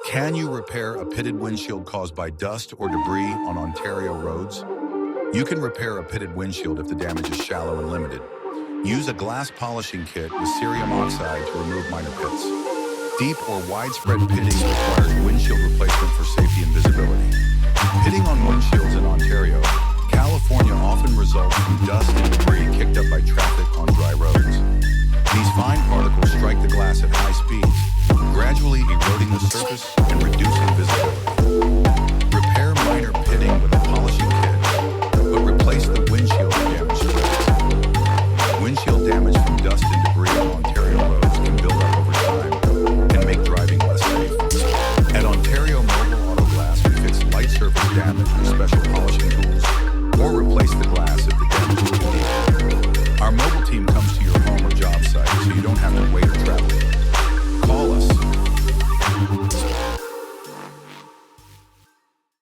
Can you repair a pitted windshield caused by dust or debris on Ontario roads? You can repair a pitted windshield if the damage is shallow and limited. Use a glass polishing kit with cerium oxide to remove minor pits. Deep or widespread pitting requires windshield replacement for safety and visibility. Pitting on windshields in Ontario, California often results from dust and debris kicked up by traffic on dry roads. These fine particles strike the glass at high speeds, gradually eroding the surface and reducing visibility.